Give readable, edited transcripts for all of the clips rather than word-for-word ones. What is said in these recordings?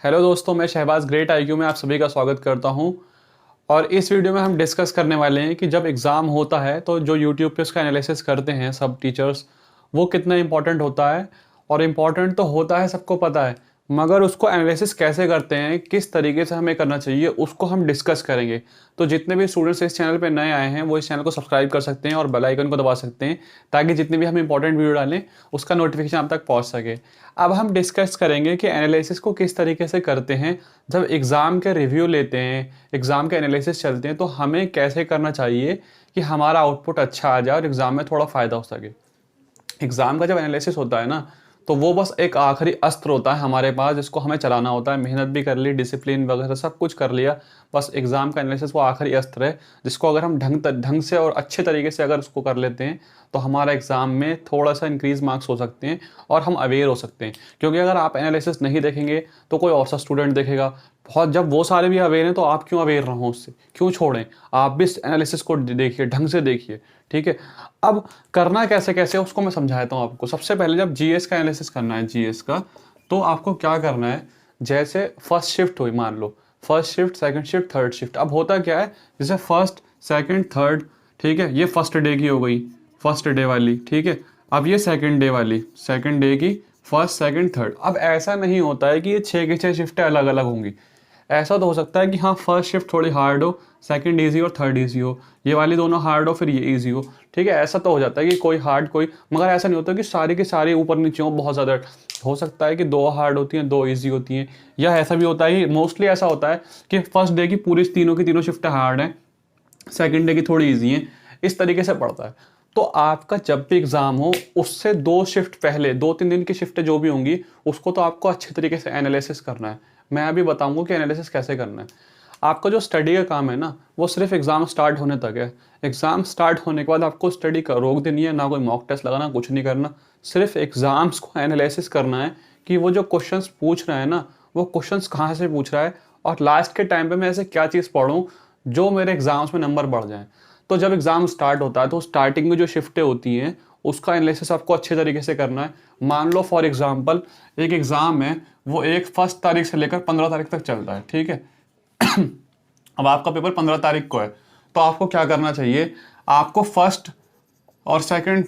Hello दोस्तों, मैं Shahbaz great IQ में आप सभी का स्वागत करता हूं। और इस वीडियो में हम डिस्कस करने वाले हैं कि जब एग्ज़ाम होता है तो जो यूट्यूब पे उसका एनालिसिस करते हैं सब टीचर्स, वो कितना इम्पोर्टेंट होता है। और इम्पोर्टेंट तो होता है, सबको पता है, मगर उसको एनालिसिस कैसे करते हैं, किस तरीके से हमें करना चाहिए, उसको हम डिस्कस करेंगे। तो जितने भी स्टूडेंट्स इस चैनल पे नए आए हैं वो इस चैनल को सब्सक्राइब कर सकते हैं और बेल आइकन को दबा सकते हैं, ताकि जितने भी हम इंपॉर्टेंट वीडियो डालें उसका नोटिफिकेशन आप तक पहुंच सके। अब हम डिस्कस करेंगे कि एनालिसिस को किस तरीके से करते हैं। जब एग्ज़ाम के रिव्यू लेते हैं, एग्ज़ाम के एनालिसिस चलते हैं, तो हमें कैसे करना चाहिए कि हमारा आउटपुट अच्छा आ जाए और एग्ज़ाम में थोड़ा फ़ायदा हो सके। एग्ज़ाम का जब एनालिसिस होता है ना, तो वो बस एक आखिरी अस्त्र होता है हमारे पास, जिसको हमें चलाना होता है। मेहनत भी कर ली, डिसिप्लिन वगैरह सब कुछ कर लिया, बस एग्ज़ाम का एनालिसिस वो आखिरी अस्त्र है, जिसको अगर हम ढंग से और अच्छे तरीके से अगर उसको कर लेते हैं तो हमारा एग्ज़ाम में थोड़ा सा इंक्रीज़ मार्क्स हो सकते हैं और हम अवेयर हो सकते हैं। क्योंकि अगर आप एनालिसिस नहीं देखेंगे तो कोई और सा स्टूडेंट देखेगा। बहुत जब वो सारे भी अवेयर हैं तो आप क्यों अवेयर ना हो उससे, क्यों छोड़ें। आप भी इस एनालिसिस को देखिए, ढंग से देखिए, ठीक है। अब करना कैसे कैसे उसको मैं समझाता हूँ आपको। सबसे पहले जब जीएस का एनालिसिस करना है, जीएस का, तो आपको क्या करना है। जैसे फर्स्ट शिफ्ट हुई, मान लो first shift, second shift, third shift. अब होता क्या है, जैसे फर्स्ट, सेकंड, थर्ड, ठीक है, ये फर्स्ट डे की हो गई, फर्स्ट डे वाली, ठीक है। अब ये सेकंड डे वाली, सेकंड डे की, फर्स्ट, सेकंड, थर्ड। अब ऐसा नहीं होता है कि ये 6 की 6 शिफ्टें अलग अलग होंगी। ऐसा तो हो सकता है कि हाँ, फर्स्ट शिफ्ट थोड़ी हार्ड हो, सेकंड ईजी और थर्ड ईजी हो, ये वाली दोनों हार्ड हो फिर ये ईजी हो, ठीक है। ऐसा तो हो जाता है कि कोई हार्ड कोई, मगर ऐसा नहीं होता कि सारी की सारी ऊपर नीचे हो बहुत ज़्यादा। हो सकता है कि 2 हार्ड होती हैं, 2 ईजी होती हैं, या ऐसा भी होता है, मोस्टली ऐसा होता है कि फर्स्ट डे की पूरी तीनों की तीनों शिफ्टें हार्ड हैं, सेकंड डे की थोड़ी ईजी हैं। इस तरीके से पड़ता है। तो आपका जब भी एग्ज़ाम हो, उससे 2 शिफ्ट पहले, 2-3 दिन की शिफ्टें जो भी होंगी, उसको तो आपको अच्छे तरीके से एनालिसिस करना है। मैं अभी बताऊंगा कि एनालिसिस कैसे करना है। आपका जो स्टडी का काम है ना, वो सिर्फ एग्ज़ाम स्टार्ट होने तक है। एग्ज़ाम स्टार्ट होने के बाद आपको स्टडी का रोक देनी है, ना कोई मॉक टेस्ट लगाना, कुछ नहीं करना। सिर्फ एग्ज़ाम्स को एनालिसिस करना है कि वो जो क्वेश्चंस पूछ रहा है ना, वो क्वेश्चंस कहाँ से पूछ रहा है, और लास्ट के टाइम पे मैं ऐसे क्या चीज़ पढ़ूँ जो मेरे एग्ज़ाम्स में नंबर बढ़ जाएँ। तो जब एग्ज़ाम स्टार्ट होता है तो स्टार्टिंग में जो शिफ्टें होती हैं, उसका एनालिसिस आपको अच्छे तरीके से करना है। मान लो फॉर एग्ज़ाम्पल एक एग्ज़ाम है, वो एक 1 तारीख से लेकर 15 तारीख तक चलता है, ठीक है। अब आपका पेपर 15 तारीख को है, तो आपको क्या करना चाहिए। आपको फर्स्ट और सेकंड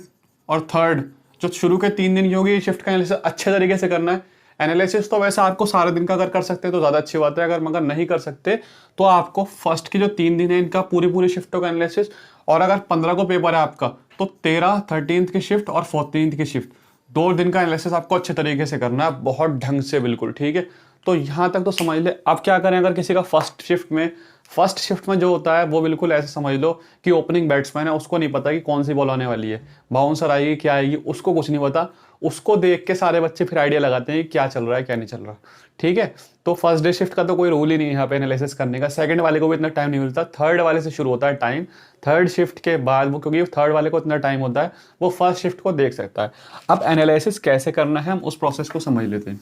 और थर्ड, जो शुरू के 3 दिन की होगी शिफ्ट का एनालिसिस अच्छे तरीके से करना है। एनालिसिस तो वैसे आपको सारे दिन का अगर कर सकते हैं तो ज़्यादा अच्छी बात है, अगर मगर नहीं कर सकते तो आपको फर्स्ट की जो 3 दिन है इनका पूरी पूरी शिफ्टों का एनालिसिस, और अगर 15 को पेपर है आपका तो 13, 13th की शिफ्ट और 14th की शिफ्ट, 2 दिन का एनालिसिस आपको अच्छे तरीके से करना है, बहुत ढंग से, बिल्कुल ठीक है। तो यहाँ तक तो समझ ले। अब क्या करें, अगर किसी का फर्स्ट शिफ्ट में जो होता है वो बिल्कुल ऐसे समझ लो कि ओपनिंग बैट्समैन है, उसको नहीं पता कि कौन सी बॉल आने वाली है, बाउंसर आएगी क्या आएगी, उसको कुछ नहीं पता। उसको देख के सारे बच्चे फिर आइडिया लगाते हैं कि क्या चल रहा है क्या नहीं चल रहा, ठीक है। तो फर्स्ट डे शिफ्ट का तो कोई रूल ही नहीं है यहाँ पे एनालिसिस करने का। सेकंड वाले को भी इतना टाइम नहीं मिलता, थर्ड वाले से शुरू होता है टाइम। थर्ड शिफ्ट के बाद वो, क्योंकि थर्ड वाले को इतना टाइम होता है, वो फर्स्ट शिफ्ट को देख सकता है। अब एनालिसिस कैसे करना है हम उस प्रोसेस को समझ लेते हैं।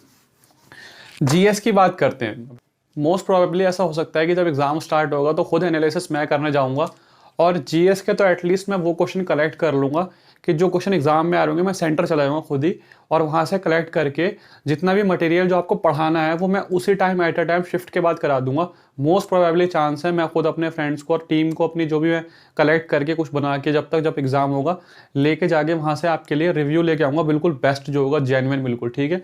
जीएस की बात करते हैं। मोस्ट प्रोबेबली ऐसा हो सकता है कि जब एग्ज़ाम स्टार्ट होगा तो खुद एनालिसिस मैं करने जाऊंगा, और जीएस के तो एटलीस्ट मैं वो क्वेश्चन कलेक्ट कर लूँगा कि जो क्वेश्चन एग्जाम में आ रहे होंगे, मैं सेंटर चला जाऊँगा खुद ही, और वहाँ से कलेक्ट करके जितना भी मटेरियल जो आपको पढ़ाना है वो मैं उसी time at a time shift के बाद करा दूंगा। मोस्ट प्रोबेबली चांस है मैं खुद अपने फ्रेंड्स को और टीम को अपनी जो भी मैं कलेक्ट करके कुछ बना के जब एग्ज़ाम होगा लेके जाके वहाँ से आपके लिए रिव्यू लेके आऊँगा, बिल्कुल बेस्ट जो होगा, जेन्युइन, बिल्कुल ठीक है।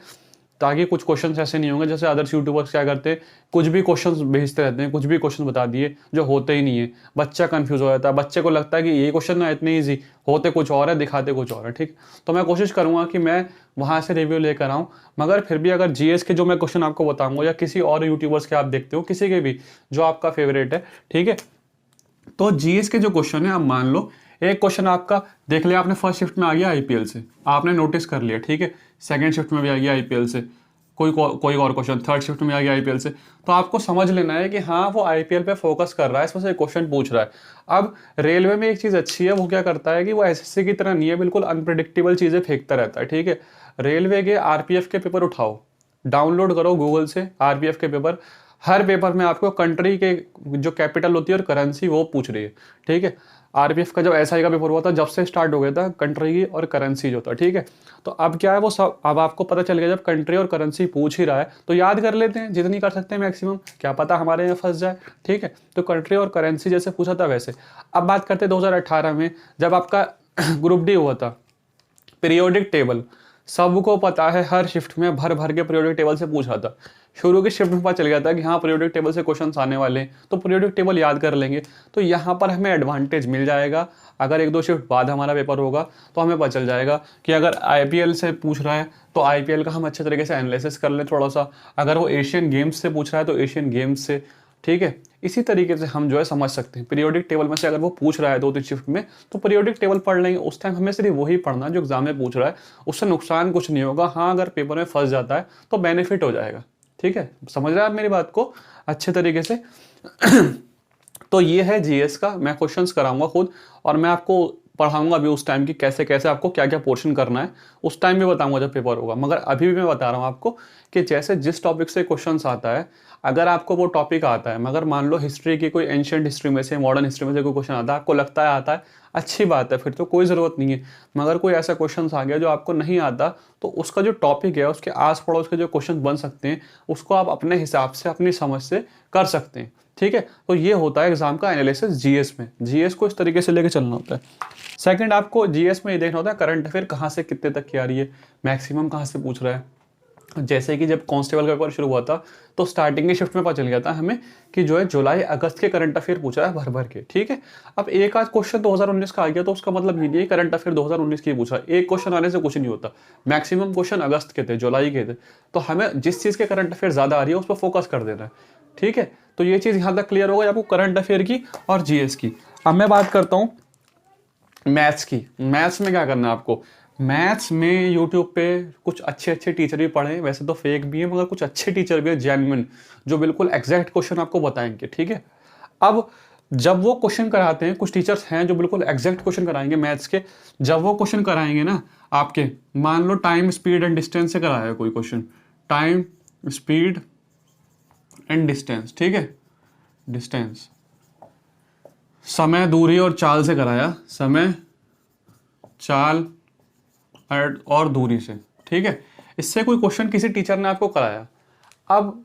ताकि कुछ क्वेश्चंस ऐसे नहीं होंगे जैसे अदर्स यूट्यूबर्स क्या करते हैं, कुछ भी क्वेश्चंस भेजते रहते हैं, कुछ भी क्वेश्चन बता दिए जो होते ही नहीं है। बच्चा कंफ्यूज हो जाता है, बच्चे को लगता है कि ये क्वेश्चन ना इतने ईजी, होते कुछ और है, दिखाते कुछ और है, ठीक। तो मैं कोशिश करूंगा कि मैं वहाँ से रिव्यू लेकर आऊँ। मगर फिर भी अगर जीएस के जो मैं क्वेश्चन आपको बताऊंगा, या किसी और यूट्यूबर्स के आप देखते हो, किसी के भी जो आपका फेवरेट है, ठीक है, तो जीएस के जो क्वेश्चन है, आप मान लो एक क्वेश्चन आपका देख लिया आपने, फर्स्ट शिफ्ट में आ गया आईपीएल से, आपने नोटिस कर लिया, ठीक है। सेकंड शिफ्ट में भी आ गया आईपीएल से, कोई और क्वेश्चन थर्ड शिफ्ट में आ गया आईपीएल से, तो आपको समझ लेना है कि हाँ, वो आईपीएल पे फोकस कर रहा है, इसमें से क्वेश्चन पूछ रहा है। अब रेलवे में एक चीज़ अच्छी है, वो क्या करता है कि वो एसएससी की तरह नहीं है, बिल्कुल अनप्रिडिक्टेबल चीज़ें फेंकता रहता है, ठीक है। रेलवे के आरपीएफ के पेपर उठाओ, डाउनलोड करो गूगल से आरपीएफ के पेपर, हर पेपर में आपको कंट्री के जो कैपिटल होती है और करेंसी वो पूछ रही है, ठीक है। आरपीएफ का जब एसआई का पेपर हुआ था, जब से स्टार्ट हो गया था कंट्री की और करेंसी जो था, ठीक है। तो अब क्या है, वो सब अब आपको पता चल गया, जब कंट्री और करेंसी पूछ ही रहा है तो याद कर लेते हैं, जितनी कर सकते हैं मैक्सिमम, क्या पता हमारे यहाँ फंस जाए, ठीक है। तो कंट्री और करेंसी जैसे पूछा था वैसे। अब बात करते हैं 2018 में, जब आपका ग्रुप डी हुआ था, पीरियोडिक टेबल सबको पता है, हर शिफ्ट में भर भर के पीरियोडिक टेबल से पूछा था। शुरू की शिफ्ट में पता चल गया था कि हाँ पीरियोडिक टेबल से क्वेश्चंस आने वाले हैं, तो पीरियोडिक टेबल याद कर लेंगे। तो यहाँ पर हमें एडवांटेज मिल जाएगा, अगर 1-2 शिफ्ट बाद हमारा पेपर होगा तो हमें पता चल जाएगा कि अगर आईपीएल से पूछ रहा है तो आईपीएल का हम अच्छे तरीके से एनालिसिस कर लें थोड़ा सा, अगर वो एशियन गेम्स से पूछ रहा है तो एशियन गेम्स से, ठीक है। इसी तरीके से हम जो है समझ सकते हैं, पीरियोडिक टेबल में से अगर वो पूछ रहा है 2-3 शिफ्ट में तो पीरियोडिक टेबल पढ़ लेंगे, उस टाइम हमें सिर्फ वही पढ़ना जो एग्जाम में पूछ रहा है, उससे नुकसान कुछ नहीं होगा। हाँ अगर पेपर में फंस जाता है तो बेनिफिट हो जाएगा, ठीक है। समझ रहे हैं आप मेरी बात को अच्छे तरीके से। तो ये है जीएस का, मैं क्वेश्चंस कराऊंगा खुद, और मैं आपको पढ़ाऊंगा अभी उस टाइम की कैसे कैसे आपको क्या क्या पोर्शन करना है, उस टाइम भी बताऊंगा जब पेपर होगा। मगर अभी भी मैं बता रहा हूँ आपको कि जैसे जिस टॉपिक से क्वेश्चंस आता है, अगर आपको वो टॉपिक आता है, मगर मान लो हिस्ट्री की कोई एंशिएंट हिस्ट्री में से, मॉडर्न हिस्ट्री में से कोई क्वेश्चन आता है, आपको लगता है आता है, अच्छी बात है, फिर तो कोई ज़रूरत नहीं है। मगर कोई ऐसा क्वेश्चन आ गया जो आपको नहीं आता, तो उसका जो टॉपिक है, उसके आस पड़ोस के जो क्वेश्चन बन सकते हैं, उसको आप अपने हिसाब से अपनी समझ से कर सकते हैं, ठीक है। तो ये होता है एग्जाम का एनालिसिस जीएस में। जीएस को इस तरीके से लेके चलना होता है। सेकंड, आपको जीएस में ये देखना होता है करंट अफेयर कहाँ से कितने तक की आ रही है, मैक्सिमम कहाँ से पूछ रहा है। जैसे कि जब कांस्टेबल का पेपर शुरू हुआ था तो स्टार्टिंग की शिफ्ट में पता चल गया था हमें कि जो है जुलाई अगस्त के करंट अफेयर पूछ रहा है भर भर के, ठीक है। अब एक आध क्वेश्चन 2019 का आ गया तो उसका मतलब ये नहीं है करंट अफेयर 2019 की पूछा, एक क्वेश्चन आने से कुछ नहीं होता। मैक्सिमम क्वेश्चन अगस्त के थे, जुलाई के थे। तो हमें जिस चीज़ के करंट अफेयर ज़्यादा आ रही है उस पर फोकस कर देना है, ठीक है। तो ये चीज़ यहाँ तक क्लियर होगा आपको करंट अफेयर की और जीएस की। अब मैं बात करता हूँ मैथ्स की। मैथ्स में क्या करना है आपको, मैथ्स में यूट्यूब पे कुछ अच्छे अच्छे टीचर भी पढ़े, वैसे तो फेक भी है मगर कुछ अच्छे टीचर भी है जेन्युइन, जो बिल्कुल एग्जैक्ट क्वेश्चन आपको बताएंगे, ठीक है। अब जब वो क्वेश्चन कराते हैं, कुछ टीचर्स हैं जो बिल्कुल एग्जैक्ट क्वेश्चन कराएंगे मैथ्स के। जब वो क्वेश्चन कराएंगे ना आपके, मान लो टाइम स्पीड एंड डिस्टेंस से कराया है कोई question, time speed and distance, ठीक है, डिस्टेंस, समय, दूरी और चाल से कराया, समय, चाल और दूरी से, ठीक है। इससे कोई क्वेश्चन किसी टीचर ने आपको कराया। अब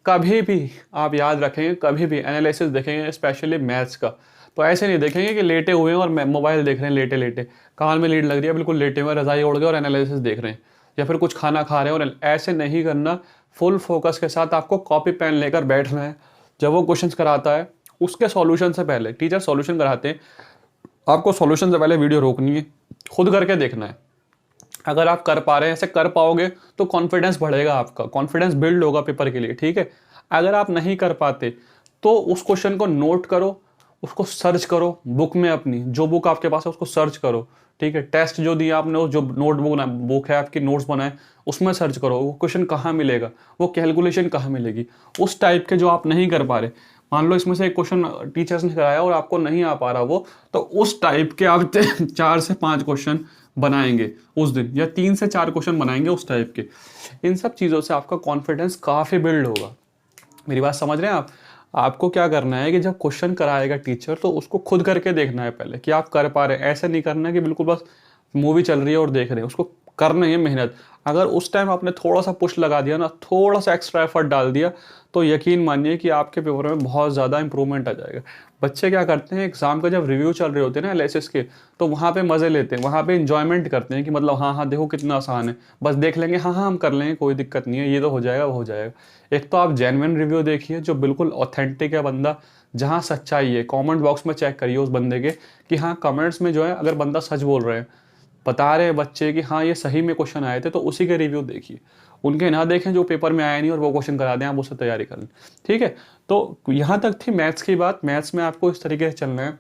कभी भी आप याद रखेंगे, कभी भी एनालिसिस देखेंगे स्पेशली मैथ्स का, तो ऐसे नहीं देखेंगे कि लेटे हुए हैं और मोबाइल देख रहे हैं, लेटे लेटे कान में लीड लग रही है, बिल्कुल लेटे हुए रजाई ओढ़ के और एनालिसिस देख रहे हैं, या फिर कुछ खाना खा रहे हैं, और ऐसे नहीं करना। फुल फोकस के साथ आपको कॉपी पेन लेकर बैठना है। जब वो क्वेश्चन कराता है उसके सॉल्यूशन से पहले, टीचर सॉल्यूशन कराते हैं, आपको सॉल्यूशन से पहले वीडियो रोकनी है, खुद करके देखना है। अगर आप कर पा रहे हैं, ऐसे कर पाओगे तो कॉन्फिडेंस बढ़ेगा, आपका कॉन्फिडेंस बिल्ड होगा पेपर के लिए, ठीक है। अगर आप नहीं कर पाते तो उस क्वेश्चन को नोट करो, उसको सर्च करो बुक में, अपनी जो बुक आपके पास है उसको सर्च करो, ठीक है। टेस्ट जो दिया आपने, जो नोटबुक बुक है आपकी, नोट्स बनाए, उसमें सर्च करो वो क्वेश्चन कहाँ मिलेगा, वो कैलकुलेशन कहाँ मिलेगी, उस टाइप के जो आप नहीं कर पा रहे। मान लो इसमें से एक क्वेश्चन टीचर्स ने कराया और आपको नहीं आ पा रहा वो, तो उस टाइप के आप 4 से 5 क्वेश्चन बनाएंगे उस दिन, या 3 से 4 क्वेश्चन बनाएंगे उस टाइप के। इन सब चीज़ों से आपका कॉन्फिडेंस काफ़ी बिल्ड होगा। मेरी बात समझ रहे हैं आप। आपको क्या करना है कि जब क्वेश्चन कराएगा टीचर तो उसको खुद करके देखना है पहले कि आप कर पा रहे हैं। ऐसे नहीं करना कि बिल्कुल बस मूवी चल रही है और देख रहे हैं, उसको करना है मेहनत। अगर उस टाइम आपने थोड़ा सा पुश लगा दिया ना, थोड़ा सा एक्स्ट्रा एफर्ट डाल दिया, तो यकीन मानिए कि आपके पेपर में बहुत ज़्यादा इंप्रूवमेंट आ जाएगा। बच्चे क्या करते हैं, एग्जाम का जब रिव्यू चल रहे होते हैं ना एनालिसिस के, तो वहाँ पे मज़े लेते हैं, वहाँ पे इंजॉयमेंट करते हैं कि मतलब हाँ हाँ देखो कितना आसान है, बस देख लेंगे, हाँ हाँ हम कर लेंगे, कोई दिक्कत नहीं है, ये तो हो जाएगा वो हो जाएगा। एक तो आप जेन्युइन रिव्यू देखिए जो बिल्कुल ऑथेंटिक है बंदा, जहाँ सच्चाई है। कमेंट बॉक्स में चेक करिए उस बंदे के कि हाँ कमेंट्स में जो है अगर बंदा सच बोल रहे हैं, बता रहे हैं बच्चे कि हाँ ये सही में क्वेश्चन आए थे, तो उसी के रिव्यू देखिए, उनके ना देखें जो पेपर में आया नहीं और वो क्वेश्चन करा दें, आप उससे तैयारी कर लें, ठीक है। तो यहाँ तक थी मैथ्स की बात। मैथ्स में आपको इस तरीके से चलना है,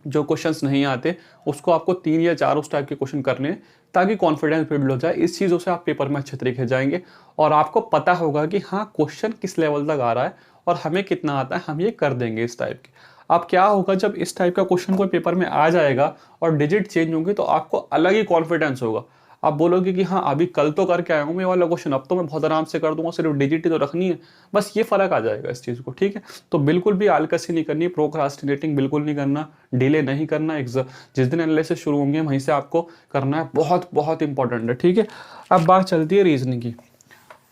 जो क्वेश्चंस नहीं आते उसको आपको 3 या 4 उस टाइप के क्वेश्चन करने हैं, ताकि कॉन्फिडेंस बिल्ड हो जाए। इस चीज़ों से आप पेपर में अच्छे तरीके से जाएंगे और आपको पता होगा कि हाँ क्वेश्चन किस लेवल तक आ रहा है और हमें कितना आता है, हम ये कर देंगे इस टाइप के। अब क्या होगा जब इस टाइप का क्वेश्चन कोई पेपर में आ जाएगा और डिजिट चेंज होंगे, तो आपको अलग ही कॉन्फिडेंस होगा। आप बोलोगे कि हाँ अभी कल तो करके आया हूँ मैं वाला क्वेश्चन, अब तो मैं बहुत आराम से कर दूंगा, सिर्फ डिजिट ही तो रखनी है, बस ये फर्क आ जाएगा इस चीज़ को। ठीक है, तो बिल्कुल भी आलकसी नहीं करनी, प्रोक्रास्टिनेटिंग बिल्कुल नहीं करना, डिले नहीं करना। जिस दिन एनालिसिस शुरू होंगे वहीं से आपको करना है, बहुत बहुत इंपॉर्टेंट है। ठीक है, अब बात चलती है रीजनिंग की।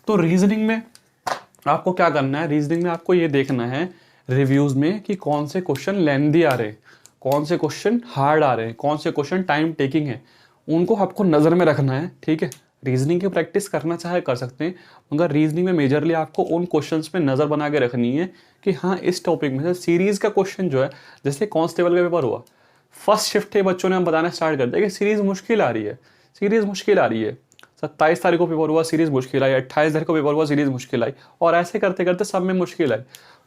तो रीजनिंग में आपको क्या करना है, रीजनिंग में आपको ये देखना है रिव्यूज में कि कौन से क्वेश्चन लेंदी आ रहे हैं, कौन से क्वेश्चन हार्ड आ रहे हैं, कौन से क्वेश्चन टाइम टेकिंग है, उनको आपको नज़र में रखना है। ठीक है, रीजनिंग की प्रैक्टिस करना चाहे कर सकते हैं, मगर रीजनिंग में मेजरली आपको उन क्वेश्चंस में नज़र बना के रखनी है कि हाँ इस टॉपिक में से सीरीज़ का क्वेश्चन जो है, जैसे कांस्टेबल का पेपर हुआ, फर्स्ट शिफ्ट के बच्चों ने हम बताना स्टार्ट कर दिया कि सीरीज़ मुश्किल आ रही है, सीरीज़ मुश्किल आ रही है। 27 तारीख को पेपर हुआ, सीरीज़ मुश्किल आई, 28 तारीख को पेपर हुआ, सीरीज़ मुश्किल आई, और ऐसे करते करते सब में मुश्किल आई।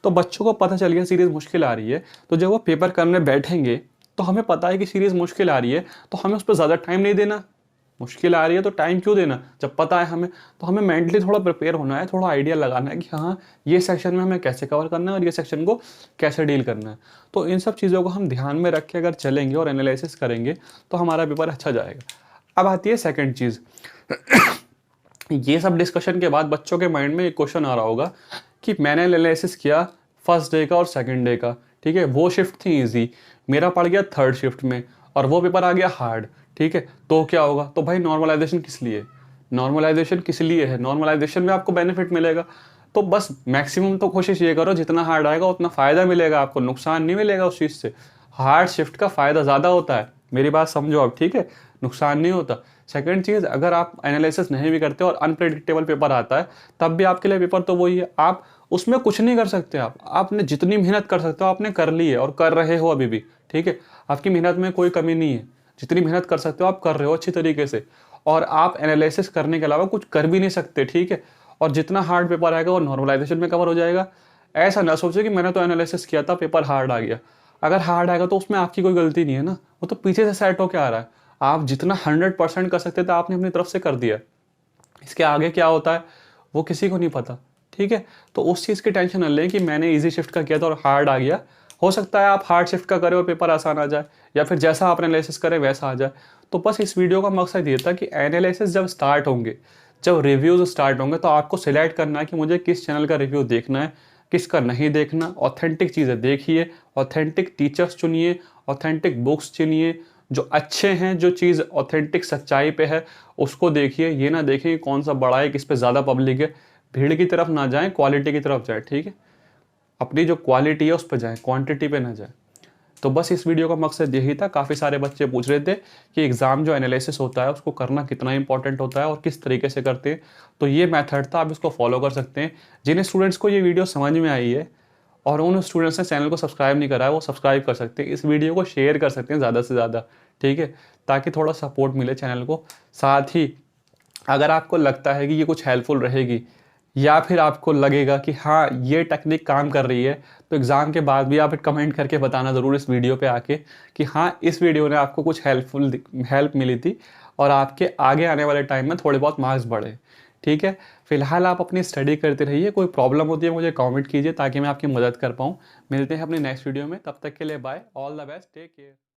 तो बच्चों को पता चल गया सीरीज़ मुश्किल आ रही है, तो जब वो पेपर करने बैठेंगे तो हमें पता है कि सीरीज़ मुश्किल आ रही है, तो हमें उस पर ज़्यादा टाइम नहीं देना। मुश्किल आ रही है तो टाइम क्यों देना जब पता है हमें, तो हमें मेंटली थोड़ा प्रिपेयर होना है, थोड़ा आइडिया लगाना है कि हाँ ये सेक्शन में हमें कैसे कवर करना है और ये सेक्शन को कैसे डील करना है। तो इन सब चीज़ों को हम ध्यान में रख के अगर चलेंगे और एनालिसिस करेंगे तो हमारा पेपर अच्छा जाएगा। अब आती है सेकेंड चीज़। ये सब डिस्कशन के बाद बच्चों के माइंड में एक क्वेश्चन आ रहा होगा कि मैंने एनालिसिस किया फर्स्ट डे का और सेकंड डे का, ठीक है, वो शिफ्ट थी इजी, मेरा पड़ गया थर्ड शिफ्ट में और वो पेपर आ गया हार्ड। ठीक है, तो क्या होगा? तो भाई नॉर्मलाइजेशन किस लिए? नॉर्मलाइजेशन किस लिए है? नॉर्मलाइजेशन में आपको बेनिफिट मिलेगा, तो बस मैक्सिमम तो कोशिश ये करो जितना हार्ड आएगा उतना फ़ायदा मिलेगा, आपको नुकसान नहीं मिलेगा उस चीज़ से। हार्ड शिफ्ट का फ़ायदा ज़्यादा होता है, मेरी बात समझो आप, ठीक है, नुकसान नहीं होता। सेकंड चीज़, अगर आप एनालिसिस नहीं भी करते और अनप्रेडिक्टेबल पेपर आता है तब भी आपके लिए पेपर तो वही है, आप उसमें कुछ नहीं कर सकते। आपने जितनी मेहनत कर सकते हो आपने कर ली है और कर रहे हो अभी भी। ठीक है, आपकी मेहनत में कोई कमी नहीं है, जितनी मेहनत कर सकते हो आप कर रहे हो अच्छी तरीके से, और आप एनालिसिस करने के अलावा कुछ कर भी नहीं सकते। ठीक है, और जितना हार्ड पेपर आएगा वो नॉर्मलाइजेशन में कवर हो जाएगा। ऐसा ना सोचो कि मैंने तो एनालिसिस किया था पेपर हार्ड आ गया। अगर हार्ड आएगा तो उसमें आपकी कोई गलती नहीं है ना, वो तो पीछे से सेट होके आ रहा है। आप जितना 100% कर सकते थे आपने अपनी तरफ से कर दिया, इसके आगे क्या होता है वो किसी को नहीं पता। ठीक है, तो उस चीज़ की टेंशन न लें कि मैंने इजी शिफ्ट का किया था और हार्ड आ गया। हो सकता है आप हार्ड शिफ्ट का करें और पेपर आसान आ जाए, या फिर जैसा आप एनालिसिस करें वैसा आ जाए। तो बस इस वीडियो का मकसद ये था कि एनालिसिस जब स्टार्ट होंगे, जब रिव्यूज़ स्टार्ट होंगे, तो आपको सिलेक्ट करना है कि मुझे किस चैनल का रिव्यू देखना है, किसका नहीं देखना। ऑथेंटिक चीज़ें देखिए, ऑथेंटिक टीचर्स चुनिए, ऑथेंटिक बुक्स चुनिए, जो अच्छे हैं, जो चीज़ ऑथेंटिक सच्चाई पे है उसको देखिए। ये ना देखें कि कौन सा बड़ा है, किस पे ज़्यादा पब्लिक है। भीड़ की तरफ ना जाएं, क्वालिटी की तरफ जाएं। ठीक है, अपनी जो क्वालिटी है उस पर जाएं, क्वांटिटी पे ना जाएं। तो बस इस वीडियो का मकसद यही था। काफ़ी सारे बच्चे पूछ रहे थे कि एग्ज़ाम जो एनालिसिस होता है उसको करना कितना इंपॉर्टेंट होता है और किस तरीके से करते हैं। तो ये मेथड था, आप इसको फॉलो कर सकते हैं। जिन स्टूडेंट्स को ये वीडियो समझ में आई है और उन स्टूडेंट्स ने चैनल को सब्सक्राइब नहीं करा है वो सब्सक्राइब कर सकते हैं, इस वीडियो को शेयर कर सकते हैं ज़्यादा से ज़्यादा। ठीक है, ताकि थोड़ा सपोर्ट मिले चैनल को। साथ ही अगर आपको लगता है कि ये कुछ हेल्पफुल रहेगी, या फिर आपको लगेगा कि हाँ ये टेक्निक काम कर रही है, तो एग्ज़ाम के बाद भी आप कमेंट करके बताना ज़रूर इस वीडियो पे आके कि हाँ इस वीडियो ने आपको कुछ हेल्प मिली थी और आपके आगे आने वाले टाइम में थोड़े बहुत मार्क्स बढ़े। ठीक है, फिलहाल आप अपनी स्टडी करते रहिए, कोई प्रॉब्लम होती है मुझे कमेंट कीजिए ताकि मैं आपकी मदद कर पाऊँ। मिलते हैं अपनी नेक्स्ट वीडियो में, तब तक के लिए bye, all the best, take care.